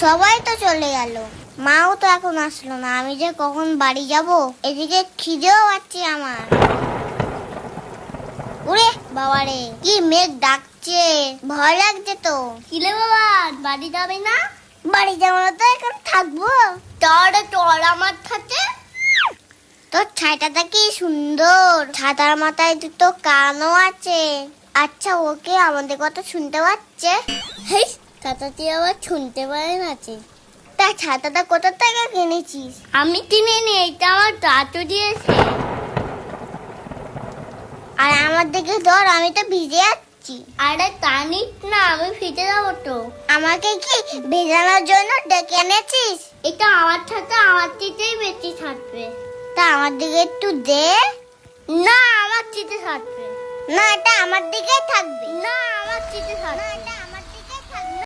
সবাই তো চলে গেল, মাও তো এখন আসলো না। আমি যে কখন বাড়ি যাব, এদিকে খিদেও পাচ্ছে আমার। ওরে বাবারে, কি মেঘ ডাকছে, ভয় লাগছে তো। কিলে বাবা, বাড়ি যাবে না? বাড়ি যাবো না তো, এখন থাকবো। তোর আমার সাথে। তোর ছাতাটা কি সুন্দর, ছাতার মাথায় দুটো কানও আছে। আচ্ছা, ওকে আমাদের কথা শুনতে পাচ্ছে? হেই, ছাতাটি আবার শুনতে পারে না যে। তা ছাতাটা কোথা থেকে কিনেছিস? আমি কিনে নি, এটা আমার দাদু দিয়েছে। আর আমার দিকে ধর, আমি তো ভিজে যাচ্ছি। আরে টানিস না, আমি ফিরে যাবো তো। আমাকে কি ভেজানোর জন্য ডেকে এনেছিস? এটা আমার সাথে আমার চিতেই বেশি থাকবে। তা আমার দিকে একটু দে। না, আমার চিতে থাকবে। না, এটা আমার দিকেই থাকবে। না, আমার চিতে থাকবে। না, এটা